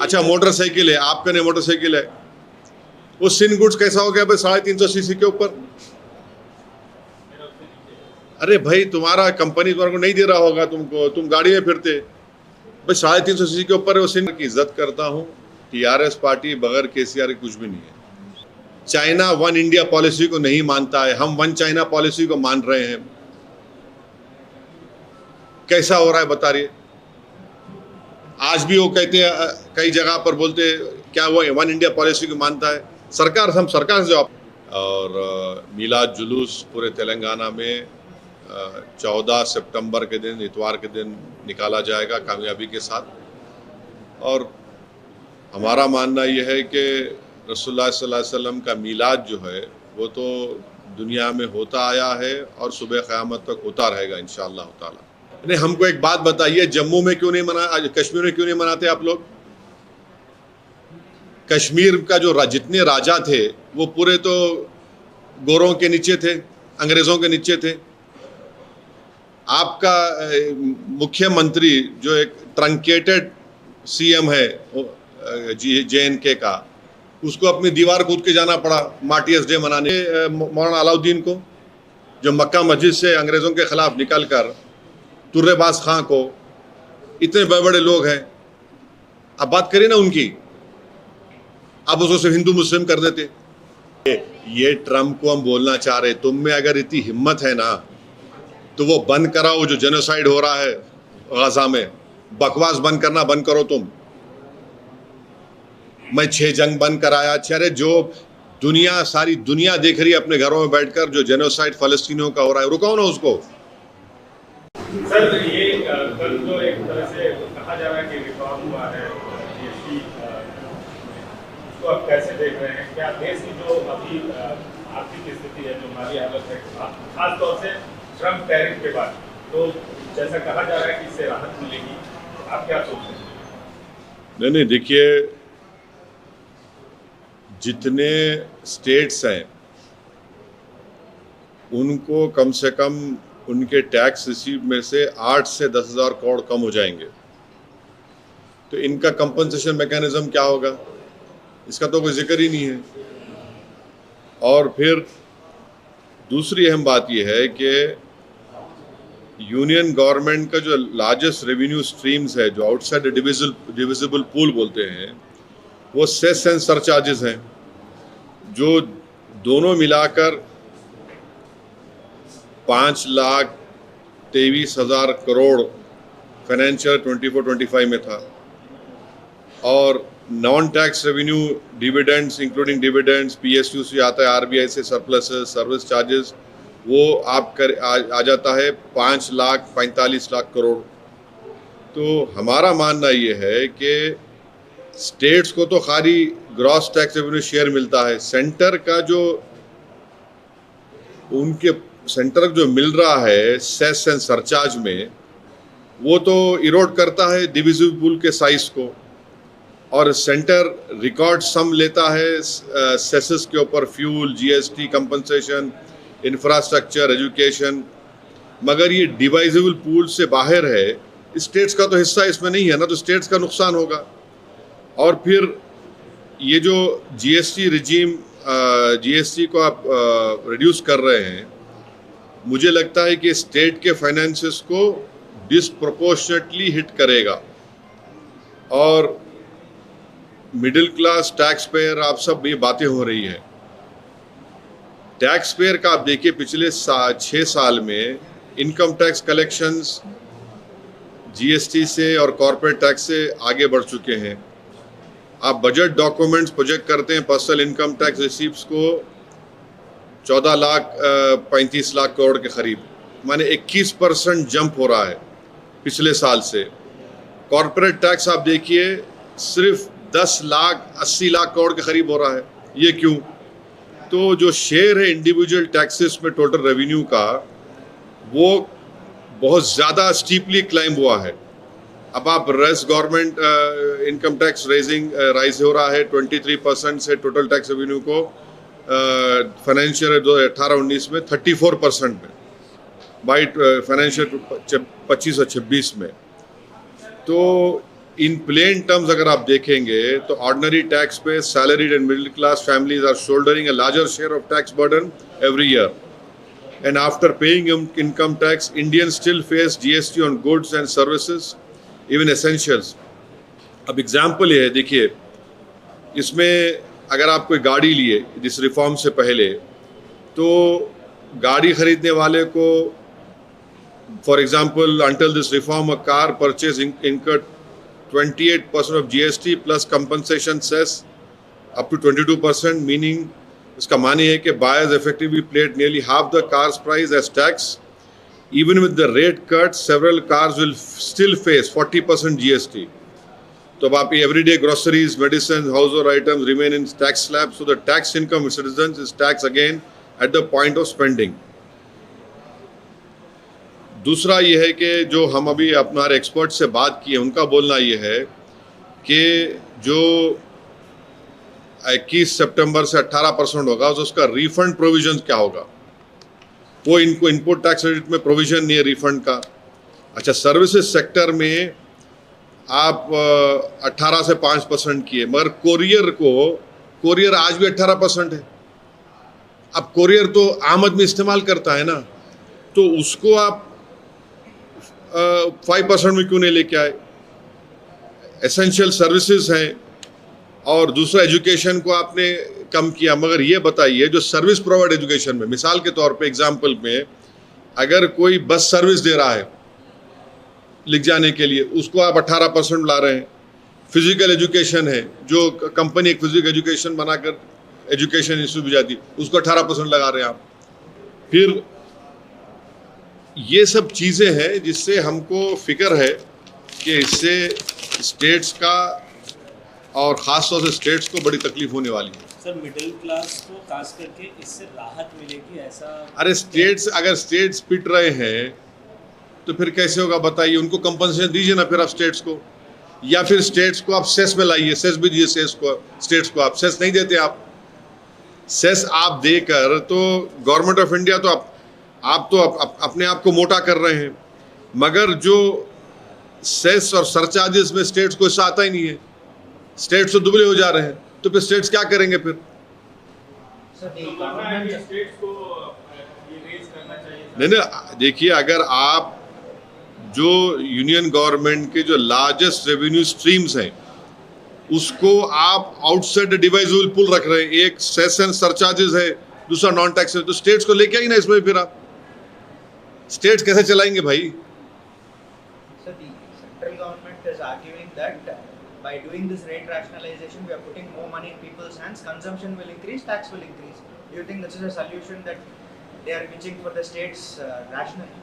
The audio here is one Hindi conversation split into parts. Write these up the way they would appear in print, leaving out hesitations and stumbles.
अच्छा मोटरसाइकिल है, आपका नहीं मोटरसाइकिल है, वो सिन गुड्स कैसा हो गया भाई 350 सीसी के ऊपर? अरे भाई तुम्हारा कंपनी तुम्हारे को नहीं दे रहा होगा तुमको, तुम गाड़ी में फिरते भाई 350 सीसी के ऊपर है वो सिन की इज्जत करता हूँ। टीआरएस पार्टी बगैर केसीआर के कुछ भी नहीं है। चाइना वन इंडिया पॉलिसी को नहीं मानता है, हम वन चाइना पॉलिसी को मान रहे हैं। कैसा हो रहा है बता रही? आज भी वो कहते हैं, कई जगह पर बोलते क्या वो वन इंडिया पॉलिसी को मानता है? सरकार, हम सरकार से जवाब। और मिलाद जुलूस पूरे तेलंगाना में 14 सितंबर के दिन, इतवार के दिन निकाला जाएगा कामयाबी के साथ। और हमारा मानना यह है कि रसूलुल्लाह सल्लल्लाहु अलैहि वसल्लम का मिलाद जो है वो तो दुनिया में होता आया है और सुबह क़यामत तक होता रहेगा इंशाअल्लाह ताला। नहीं, हमको एक बात बताइए, जम्मू में क्यों नहीं मना, कश्मीर में क्यों नहीं मनाते आप लोग? कश्मीर का जो जितने राजा थे वो पूरे तो गोरों के नीचे थे, अंग्रेजों के नीचे थे। आपका मुख्यमंत्री जो एक ट्रंकेटेड सीएम है JNK का, उसको अपनी दीवार कूद के जाना पड़ा मार्टियर्स डे मनाने। मौलाना अलाउद्दीन को, जो मक्का मस्जिद से अंग्रेजों के खिलाफ निकल कर, तुर्रेबाज खां को, इतने बड़े बड़े लोग हैं, अब बात करिए ना उनकी, आप उसको सिर्फ हिंदू मुस्लिम कर देते। ये ट्रम्प को हम बोलना चाह रहे, तुम में अगर इतनी हिम्मत है ना तो वो बंद कराओ जो जेनोसाइड हो रहा है गाजा में। बकवास बंद करना बंद करो तुम। मैं 6 जंग बंद कराया, अरे जो दुनिया, सारी दुनिया देख रही है अपने घरों में बैठकर, जो जेनोसाइड फलस्तीनियों का हो रहा है, रुकाओ ना उसको। सर ये कल जो एक तरह से कहा जा रहा है कि रिफॉर्म हुआ है GST, उसको आप कैसे देख रहे हैं? क्या देश की जो अभी आर्थिक स्थिति है, जो हमारी हालत है, खास तौर से ट्रम्प टैरिफ के बाद, तो जैसा कहा जा रहा है कि इससे राहत मिलेगी, आप क्या सोचते हैं? नहीं, देखिए, जितने स्टेट्स हैं उनको कम से कम उनके टैक्स रिसीव में से 8 से 10 हज़ार करोड़ कम हो जाएंगे। तो इनका कंपनसेशन मैकेनिज्म क्या होगा, इसका तो कोई जिक्र ही नहीं है। और फिर दूसरी अहम बात यह है कि यूनियन गवर्नमेंट का जो लार्जेस्ट रेवेन्यू स्ट्रीम्स है, जो आउटसाइड डिविजिबल पूल बोलते हैं, वो सेस एंड सरचार्जेस हैं, जो दोनों मिलाकर 5,23,000 करोड़ फाइनेंशियल 24-25 में था। और non tax revenue, dividends including dividends, PSU से आता है, RBI से सरप्लसेस, सर्विस चार्जेस, वो आप आ जाता है 5,45,00,000 करोड़। तो हमारा मानना ये है कि स्टेट्स को तो खाली ग्रॉस टैक्स रेवेन्यू शेयर मिलता है, सेंटर का जो उनके सेंटर जो मिल रहा है सेस एंड सरचार्ज में, वो तो इरोड करता है डिविजिबल पूल के साइज को। और सेंटर रिकॉर्ड सम लेता है सेसेस के ऊपर, fuel, GST, compensation, infrastructure, education, मगर ये डिवाइजिबल पूल से बाहर है। स्टेट्स का तो हिस्सा इसमें नहीं है ना, तो स्टेट्स का नुकसान होगा। और फिर ये जो GST रिजीम, GST को आप रिड्यूस कर रहे हैं, मुझे लगता है कि स्टेट के फाइनेंसेस को डिसप्रोपोर्शनेटली हिट करेगा। और मिडिल क्लास टैक्स पेयर, आप सब ये बातें हो रही है, टैक्स पेयर का आप देखिए पिछले 6 साल में इनकम टैक्स कलेक्शंस GST से और कॉर्पोरेट टैक्स से आगे बढ़ चुके हैं। आप बजट डॉक्यूमेंट्स प्रोजेक्ट करते हैं पर्सनल इनकम टैक्स रिसीप्ट्स को 14,35,00,000 करोड़ के करीब, माने 21% जंप हो रहा है पिछले साल से। कॉर्पोरेट टैक्स आप देखिए सिर्फ 10,80,00,000 करोड़ के करीब हो रहा है। ये क्यों? तो जो शेयर है इंडिविजुअल टैक्सेस में टोटल रेवेन्यू का, वो बहुत ज़्यादा स्टीपली क्लाइंब हुआ है। अब आप गवर्नमेंट इनकम टैक्स राइज हो रहा है 23% से टोटल टैक्स रेवेन्यू को फाइनेंशियल 2018-19 में 34% में, बाई फाइनेंशियल 25 और 26 में। तो इन प्लेन टर्म्स अगर आप देखेंगे तो ordinary tax pay salaried and middle class families are shouldering a larger share of tax burden every year, and after paying income tax, Indians still face GST on goods and services, even essentials. अब एग्जाम्पल ये है, देखिए इसमें अगर आप कोई गाड़ी लिए इस रिफॉर्म से पहले, तो गाड़ी खरीदने वाले को for example until this reform a car purchase incurred 28% of GST plus compensation cess up to 22%, meaning इसका मानी है कि buyers effectively paid nearly half the car's price as tax. Even with the rate cut, several cars will still face 40% GST. तो अब आप everyday groceries, medicines, household items remain in tax slab. So the tax income of citizens is taxed again at the point of spending. दूसरा ये है कि जो हम अभी हमारे एक्सपर्ट से बात की है, उनका बोलना ये है कि जो 21 सितंबर से 18% होगा, तो उसका रिफंड प्रोविजन क्या होगा? वो इनको इनपुट टैक्स क्रेडिट में प्रोविजन नहीं है रिफंड का। अच्छा, सर्विसेज सेक्टर में आप 18 से 5% किए, मगर कोरियर आज भी 18% है। अब कोरियर तो आम आदमी इस्तेमाल करता है ना, तो उसको आप 5% में क्यों नहीं लेके आए? एसेंशियल सर्विसेज हैं। और दूसरा, एजुकेशन को आपने कम किया, मगर ये बताइए जो सर्विस प्रोवाइड एजुकेशन में, मिसाल के तौर पे एग्जांपल में, अगर कोई बस सर्विस दे रहा है लिख जाने के लिए, उसको आप 18% ला रहे हैं। फिजिकल एजुकेशन है, जो कंपनी एक फिजिकल एजुकेशन बनाकर एजुकेशन इंस्टीट्यूट भी जाती, उसको 18% लगा रहे हैं आप। फिर ये सब चीज़ें हैं जिससे हमको फिक्र है कि इससे स्टेट्स का और ख़ास तौर से स्टेट्स को बड़ी तकलीफ होने वाली है। सर, मिडिल क्लास को खास करके इससे राहत मिलेगी ऐसा? अरे अगर स्टेट्स पिट रहे हैं तो फिर कैसे होगा बताइए? उनको कंपनसेशन दीजिए ना फिर आप स्टेट्स को, या फिर स्टेट्स को आप सेस में लाइए, सेस भी दीजिए स्टेट्स को। आप सेस नहीं देते, आप सेस आप देकर तो गवर्नमेंट ऑफ इंडिया तो आप तो अपने आप को मोटा कर रहे हैं, मगर जो सेस और सरचार्जेस में स्टेट्स को हिस्सा आता ही नहीं है, स्टेट्स तो दुबले हो जा रहे हैं, तो फिर स्टेट्स क्या करेंगे फिर? नहीं, देखिए अगर आप जो यूनियन गवर्नमेंट के जो लार्जेस्ट रेवेन्यू स्ट्रीम्स हैं उसको आप आउटसाइड डिवाइजिबल पूल रख रहे हैं, एक सेस एंड सरचार्जेस है, दूसरा नॉन टैक्स है, तो स्टेट्स को लेके आई ना इसमें। फिर आप स्टेट्स कैसे चलाएंगे भाई? So the central government is arguing that by doing this rate rationalization, we are putting more money in people's hands. Consumption will increase, tax will increase. Do you think this is a solution that they are pitching for the states rationally?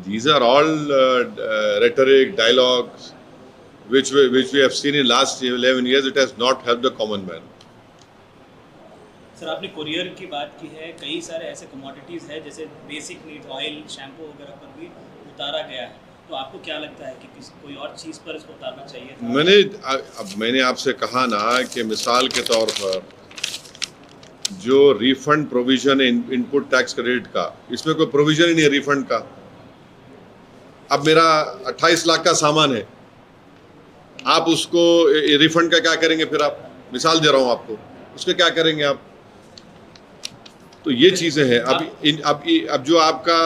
These are all rhetoric, dialogues, which we have seen in last 11 years. It has not helped the common man. Sir, आपने कोरियर की बात की है, कई सारे ऐसे कमोडिटीज़ है जैसे बेसिक नीड, ऑयल, शैम्पू वगैरह पर भी उतारा गया है, तो आपको क्या लगता है कि कोई और चीज़ पर इसको उतारना चाहिए था? मैंने आपसे कहा ना कि मिसाल के तौर पर जो रिफंड प्रोविजन है इनपुट टैक्स क्रेडिट का, इसमें कोई प्रोविजन ही नहीं है रिफंड का। अब मेरा 28 लाख का सामान है, आप उसको रिफंड का क्या करेंगे? फिर आप मिसाल दे रहा हूँ आपको, उसके क्या करेंगे आप? तो ये चीज़ें हैं। अब जो आपका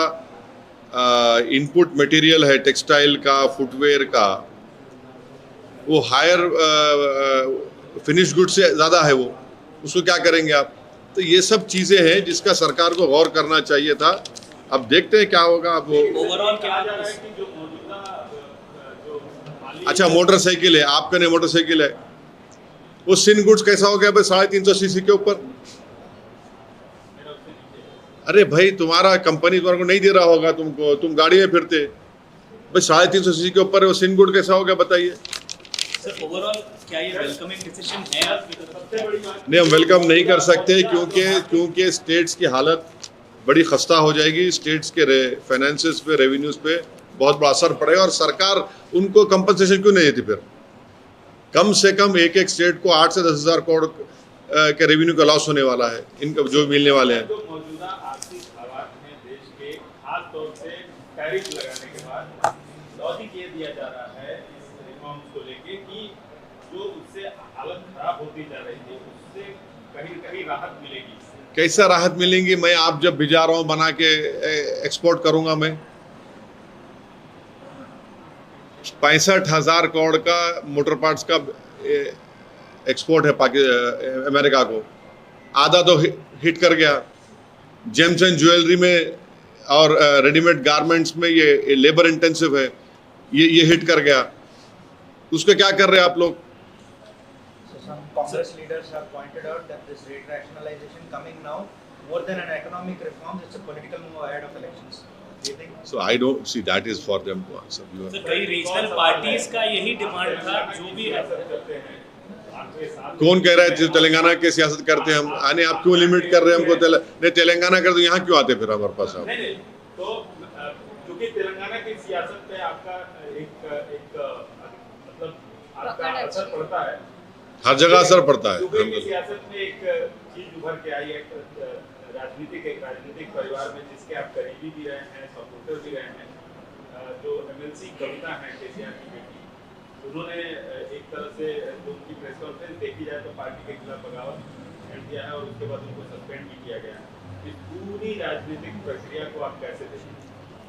इनपुट मटेरियल है टेक्सटाइल का, फुटवेयर का, वो हायर फिनिश गुड से ज़्यादा है, वो उसको क्या करेंगे आप? तो ये सब चीज़ें हैं जिसका सरकार को गौर करना चाहिए था। अब देखते हैं क्या होगा। अब वो ओवरऑल क्या है कि जो मौजूदा अच्छा, मोटरसाइकिल है, आपका नहीं मोटरसाइकिल है, वो सिन गुड्स कैसा हो गया भाई? 350 सीसी के ऊपर। अरे भाई, तुम्हारा कंपनी तुम्हारे को नहीं दे रहा होगा तुमको, तुम गाड़ी में फिरते भाई, 350 सीसी के ऊपर है, वो सिन गुड कैसा हो गया बताइए? सर, ओवरऑल क्या ये वेलकमिंग डिसीजन है आपकी तरफ से? नहीं, हम वेलकम नहीं कर सकते क्योंकि स्टेट्स की हालत बड़ी खस्ता हो जाएगी। स्टेट्स के फाइनेंसेस पे, रेवेन्यूज पे बहुत बड़ा असर पड़ेगा, और सरकार उनको कंपनसेशन क्यों नहीं देती? फिर कम से कम एक स्टेट को 8 से 10 हज़ार करोड़ के रेवेन्यू का लॉस होने वाला है, इनका जो मिलने वाले हैं। जो मौजूदा आर्थिक हालात में देश के, खास तौर से टैरिफ लगाने के बाद लॉजिक ये दिया जा रहा है इस को लेके कि जो उससे हालत खराब होती जा रही थी उससे कहीं न कहीं राहत मिलेगी इससे? कैसा राहत मिलेंगी? मैं आप जब भिजा रहा हूँ बना के एक्सपोर्ट करूंगा मैं। 65,000 करोड़ का मोटर पार्ट्स का एक्सपोर्ट है अमेरिका को, आधा तो हिट कर गया। जेम्स एंड ज्वेलरी में और रेडीमेड गारमेंट्स में ये लेबर इंटेंसिव है, ये हिट कर गया। उसके क्या कर रहे हैं आप लोग? So some Congress leaders have pointed out that this rate rationalization coming now, more than an economic reform, it's a political move ahead of elections. Do you think? So I don't see that is for them to answer. You sir are- कई रीजनल पार्टीज का यही डिमांड था, जो भी है। सियासत करते हैं 8वें साल कौन कह रहा है जो तेलंगाना की सियासत करते हैं हम? आने आप क्यों लिमिट कर रहे हैं हमको? नहीं, तेलंगाना कर तो यहाँ क्यों आते फिर हमारे पास आप? नहीं तो क्योंकि तेलंगाना की सियासत पे आपका एक मतलब आपका असर पड़ता है, हर जगह असर पड़ता है। दुबई की सियासत में एक चीज उभर के आई, एक राजनीतिक परिवार में जिसके आप करीबी भी रहे हैं, सपोर्टर भी रहे हैं, जो MLC कविता है केसीआर की बेटी, उन्होंने एक तरह से उनकी प्रेस कॉन्फ्रेंस देखी जाए तो पार्टी के खिलाफ बगावत किया है और उसके बाद उनको सस्पेंड भी किया गया है। इस पूरी राजनीतिक प्रक्रिया को आप कैसे देखें?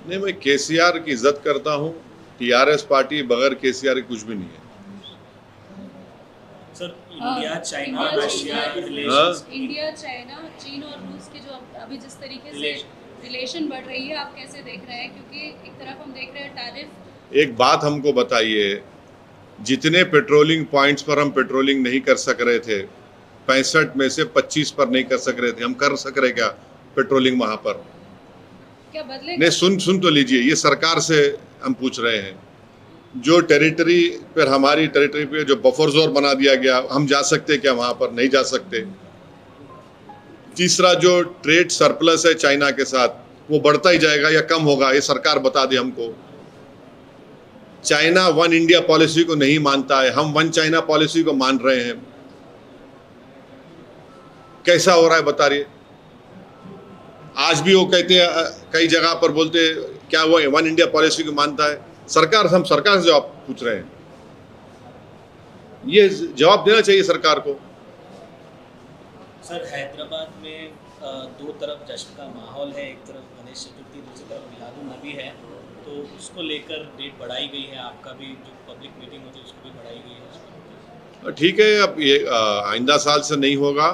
नहीं, मैं केसीआर की इज्जत करता हूँ। TRS पार्टी बगैर केसीआर की कुछ भी नहीं है। Sir India China India, Russia China, relations India China चीन और रूस के जो अभी जिस तरीके से Relation. रिलेशन बढ़ रही है, आप कैसे देख रहे हैं? क्योंकि एक तरफ हम देख रहे हैं टैरिफ। एक बात हमको बताइए, जितने पेट्रोलिंग पॉइंट्स पर हम पेट्रोलिंग नहीं कर सक रहे थे, 65 में से 25 पर नहीं कर सक रहे थे, हम कर सक रहे क्या पेट्रोलिंग वहां पर? क्या बदले? नहीं, सुन तो लीजिए, ये सरकार से हम पूछ रहे हैं। जो टेरिटरी पर, हमारी टेरिटरी पे जो बफर जोन बना दिया गया, हम जा सकते क्या वहां पर? नहीं जा सकते। तीसरा, जो ट्रेड सरप्लस है चाइना के साथ, वो बढ़ता ही जाएगा या कम होगा? ये सरकार बता दे हमको। चाइना वन इंडिया पॉलिसी को नहीं मानता है, हम वन चाइना पॉलिसी को मान रहे हैं। कैसा हो रहा है बता रही? आज भी वो कहते हैं, कई जगह पर बोलते हैं, क्या वो वन इंडिया पॉलिसी को मानता है? हम सरकार से जवाब पूछ रहे हैं। ये जवाब देना चाहिए सरकार को। सर हैदराबाद में दो तरफ जश्न का माहौल है, एक तरफ गणेश चतुर्थी, दूसरी तरफ मिलादुन नबी है, तो उसको लेकर डेट बढ़ाई गई है। आपका भी जो पब्लिक मीटिंग होती है उसको भी बढ़ाई गई है। ठीक है, अब ये आइंदा साल से नहीं होगा,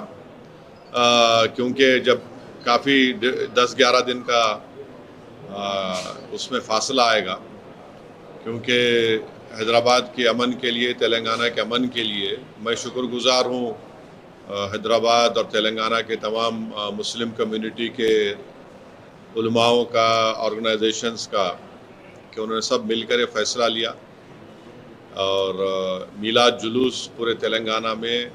क्योंकि जब काफ़ी 10-11 दिन का उसमें फासला आएगा, क्योंकि हैदराबाद के अमन के लिए, तेलंगाना के अमन के लिए मैं शुक्रगुजार हूँ हैदराबाद और तेलंगाना के तमाम मुस्लिम कम्युनिटी के उलमाओं का, ऑर्गेनाइजेशंस का, कि उन्होंने सब मिलकर ये फैसला लिया और मीलाद जुलूस पूरे तेलंगाना में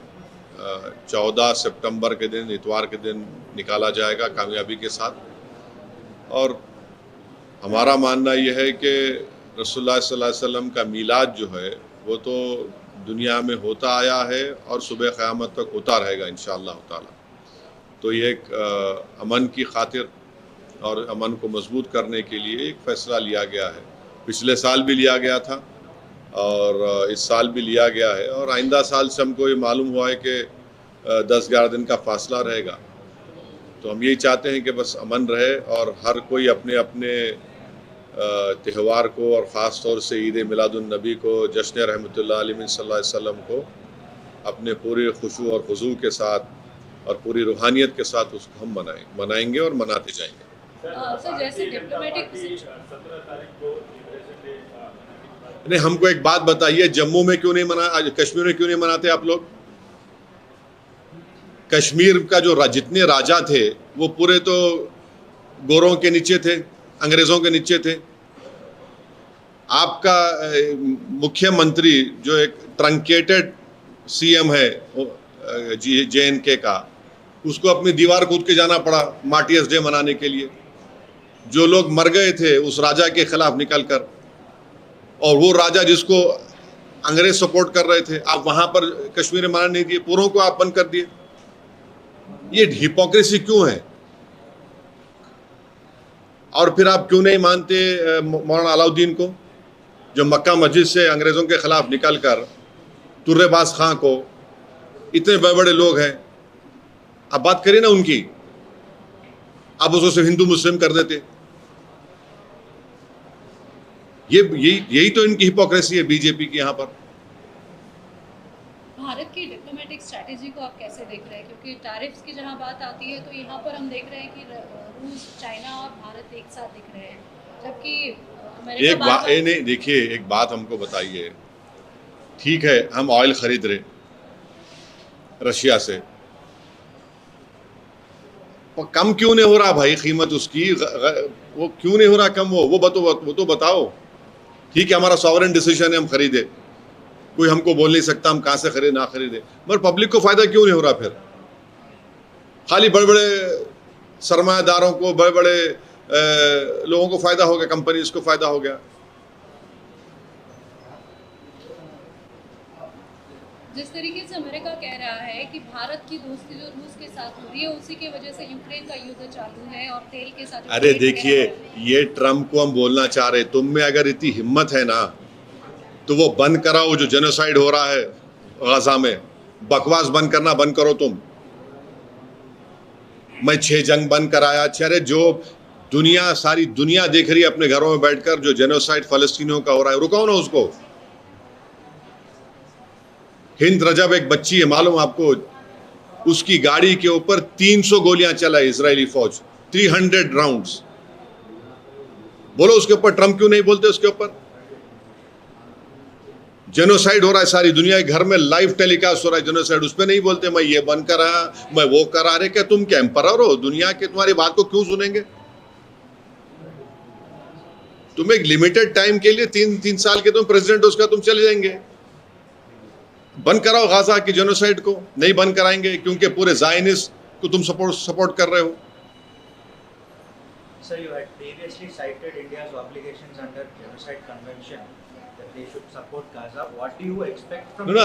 14 सितंबर के दिन, इतवार के दिन निकाला जाएगा कामयाबी के साथ। और हमारा मानना यह है कि रसूलुल्लाह सल्लल्लाहु अलैहि वसल्लम का मीलाद जो है वो तो दुनिया में होता आया है और सुबह क़यामत तक होता रहेगा इंशाअल्लाह ताला। तो ये एक अमन की खातिर और अमन को मजबूत करने के लिए एक फ़ैसला लिया गया है। पिछले साल भी लिया गया था और इस साल भी लिया गया है, और आइंदा साल से हमको ये मालूम हुआ है कि 10-11 दिन का फासला रहेगा। तो हम यही चाहते हैं कि बस अमन रहे और हर कोई अपने अपने त्यौहार को, और ख़ास तौर से ईद मिलादुन्नबी को, जश्न रहमतुल्लाह अलैहि सल्लल्लाहु अलैहि वसल्लम को अपने पूरे खुशू और खुजू के साथ और पूरी रूहानियत के साथ उसको हम मनाएंगे और मनाते जाएंगे। सर जैसे डिप्लोमेटिक 17 तारीख को लिबरेशन डे नहीं, हमको एक बात बताइए, जम्मू में क्यों नहीं मना, कश्मीर में क्यों नहीं मनाते आप लोग? कश्मीर का जो जितने राजा थे वो पूरे तो गोरों के नीचे थे, अंग्रेज़ों के नीचे थे। आपका मुख्यमंत्री जो एक ट्रंकेटेड CM है JNK का, उसको अपनी दीवार कूद के जाना पड़ा मार्टियर्स डे मनाने के लिए। जो लोग मर गए थे उस राजा के खिलाफ निकल कर, और वो राजा जिसको अंग्रेज सपोर्ट कर रहे थे, आप वहां पर कश्मीर में मना नहीं दिए, पूरों को आप बंद कर दिए। ये हिपोक्रेसी क्यों है? और फिर आप क्यों नहीं मानते मौलाना अलाउद्दीन को? जो मक्का मस्जिद से अंग्रेज़ों के ख़िलाफ़ निकल कर तुर्रेबाज खां को, इतने बड़े बड़े लोग हैं, आप बात करिए ना उनकी, आप उसको सिर्फ हिंदू मुस्लिम कर देते। यही तो इनकी हिपोक्रेसी है बीजेपी की यहाँ पर। भारत की डिप्लोमेटिक स्ट्रैटेजी को आप कैसे देख रहे हैं? क्योंकि टैरिफ्स की जहाँ बात आती है तो यहाँ पर हम देख रहे हैं कि रूस, चाइना और भारत एक साथ दिख रहे हैं, जबकि अमेरिका एक बात नहीं, देखिए एक बात हमको बताइए, ठीक है हम ऑयल खरीद रहे रशिया से, पर कम क्यों नहीं हो रहा भाई कीमत उसकी? वो क्यों नहीं हो रहा कम? वो तो बताओ। ठीक है हमारा सॉवरेन डिसीजन है, हम खरीदे, कोई हमको बोल नहीं सकता हम कहाँ से खरीदे ना खरीदे, मगर पब्लिक को फायदा क्यों नहीं हो रहा? फिर खाली बड़े बड़े सरमायादारों को, बड़े बड़े लोगों को फायदा हो गया, कंपनीज को फायदा हो गया। जिस तरीके से अमेरिका कह रहा है कि भारत की दोस्ती जो रूस के साथ हो रही है उसी की वजह से यूक्रेन का युद्ध चालू है और तेल के साथ। अरे देखिए ये ट्रम्प को हम बोलना चाह रहे, तुम में अगर इतनी हिम्मत है ना तो वो बंद कराओ जो जेनोसाइड हो रहा है गाजा में, बकवास बंद करना बंद करो तुम। मैं 6 जंग बंद कराया, अरे जो दुनिया, सारी दुनिया देख रही है अपने घरों में बैठकर जो जेनोसाइड फलस्तीनियों का हो रहा है, रुकाओ ना उसको। हिंद रजब एक बच्ची है मालूम आपको, उसकी गाड़ी के ऊपर 300 गोलियां चला इजरायली फौज, 300 राउंड्स। बोलो उसके ऊपर ट्रम्प क्यों नहीं बोलते? उसके ऊपर जेनोसाइड हो रहा है सारी दुनिया के घर में, लाइव टेलीकास्ट हो रहा है जेनोसाइड, उस पर नहीं बोलते मैं ये बंद करा, मैं वो करा। रहे क्या तुम क्या एम्परर हो दुनिया के? तुम्हारी बात को क्यों सुनेंगे? तुम एक लिमिटेड टाइम के लिए 3 साल के तुम प्रेसिडेंट, उसका तुम चले जाएंगे। बंद कराओ गाजा की जेनोसाइड को। नहीं बंद कराएंगे क्योंकि पूरे ज़ायनिस्ट को तुम सपोर्ट कर रहे हो। Sir, you had previously cited India's obligations under Genocide Convention that they should support Gaza. What do you expect from? No,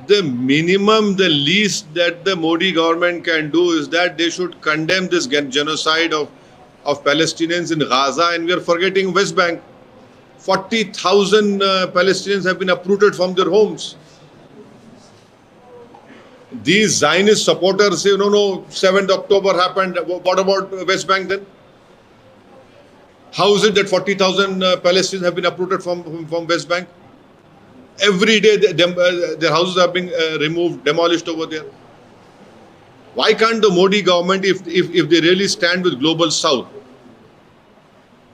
the minimum, the least that the Modi government can do is that they should condemn this genocide of Palestinians in Gaza, and we are forgetting West Bank. 40,000 Palestinians have been uprooted from their homes. These Zionist supporters say, no, 7th October happened. What about West Bank then? How is it that 40,000 Palestinians have been uprooted from West Bank? Every day their houses are being removed, demolished over there. Why can't the Modi government, if they really stand with Global South,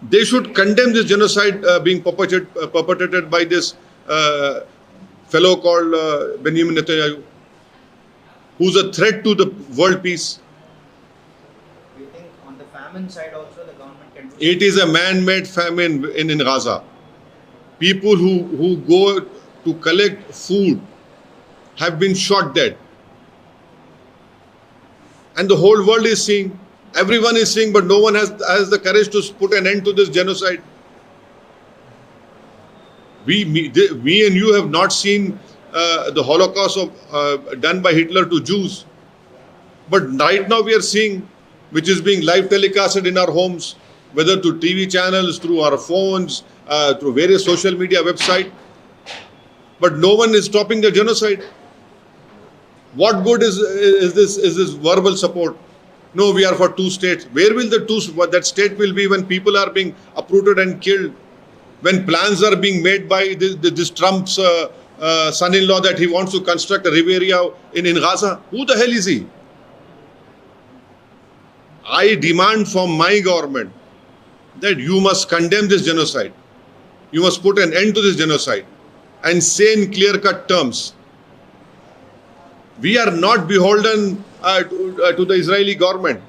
they should condemn this genocide being perpetrated by this fellow called Benjamin Netanyahu, who's a threat to the world peace. Do you think on the famine side also the government can do? It is a man-made famine in Gaza. People who go to collect food have been shot dead. And the whole world is seeing. Everyone is seeing, but no one has the courage to put an end to this genocide. Me and you have not seen the Holocaust done by Hitler to Jews. But right now we are seeing, which is being live telecasted in our homes, whether through TV channels, through our phones, through various social media websites. But no one is stopping the genocide. What good is this verbal support? No, we are for 2 states. Where will that state will be when people are being uprooted and killed? When plans are being made by this Trump's son-in-law that he wants to construct a Riviera in Gaza? Who the hell is he? I demand from my government that you must condemn this genocide. You must put an end to this genocide and say in clear-cut terms, we are not beholden to the Israeli government.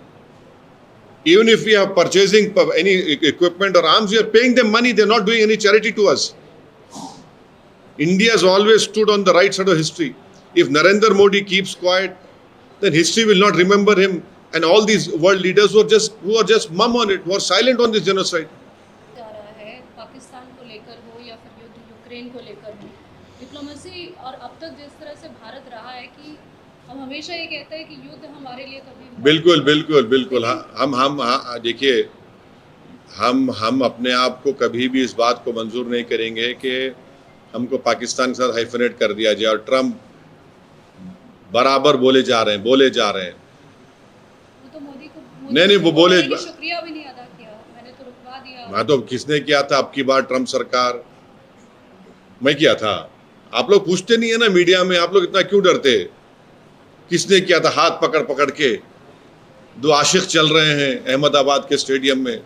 Even if we are purchasing any equipment or arms, we are paying them money. They are not doing any charity to us. India has always stood on the right side of history. If Narendra Modi keeps quiet, then history will not remember him. And all these world leaders who are just mum on it, who are silent on this genocide. जा रहा है पाकिस्तान को लेकर हो या फिर युद्ध यूक्रेन को लेकर हो, डिप्लोमेसी और अब तक जिस तरह से भारत रहा है कि हम हमेशा ये कहते हैं कि युद्ध हमारे लिए कभी बिल्कुल। हम देखिए, हम अपने आप को कभी भी इस बात को मंजूर नहीं करेंगे कि हमको पाकिस्तान के साथ हाइफनेट कर दिया जाए, और ट्रम्प बराबर बोले जा रहे हैं। वो तो मोदी को नहीं, वो बोले शुक्रिया भी नहीं अदा किया, मैंने तो रुकवा दिया। मैं तो किसने किया था अब की बार ट्रम्प सरकार? मैं किया था। आप लोग पूछते नहीं है ना मीडिया में, आप लोग इतना क्यों डरते? किसने किया था? हाथ पकड़ पकड़ के दो आशिक चल रहे हैं अहमदाबाद के स्टेडियम में,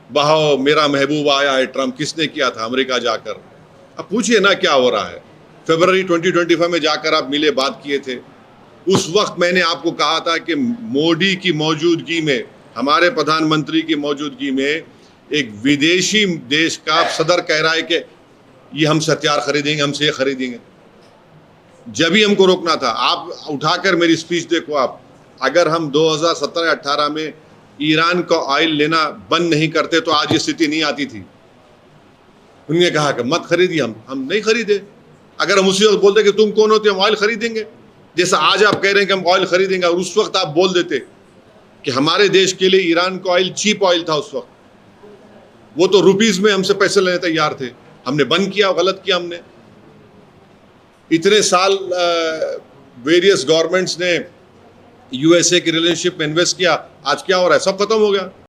बहाओ मेरा महबूब आया है ट्रम्प, किसने किया था अमेरिका जाकर? अब पूछिए ना क्या हो रहा है। फरवरी 2025 में जाकर आप मिले, बात किए थे। उस वक्त मैंने आपको कहा था कि मोदी की मौजूदगी में, हमारे प्रधानमंत्री की मौजूदगी में एक विदेशी देश का सदर कह रहा है कि ये हमसे हथियार खरीदेंगे, हमसे ये खरीदेंगे, जब ही हमको रोकना था। आप उठाकर मेरी स्पीच देखो आप, अगर हम 2017-18 में ईरान का ऑयल लेना बंद नहीं करते तो आज ये स्थिति नहीं आती थी। उन्होंने कहा कि मत खरीदिए, हम नहीं खरीदे। अगर हम उसी वक्त बोलते कि तुम कौन होते, हम ऑयल खरीदेंगे, जैसा आज आप कह रहे हैं कि हम ऑयल खरीदेंगे, और उस वक्त आप बोल देते कि हमारे देश के लिए ईरान का ऑयल चीप ऑयल था उस वक्त, वो तो रुपीज में हमसे पैसे लेने तैयार थे, हमने बंद किया, गलत किया हमने। इतने साल वेरियस गवर्नमेंट्स ने यूएसए की रिलेशनशिप में इन्वेस्ट किया, आज क्या हो रहा है? सब खत्म हो गया।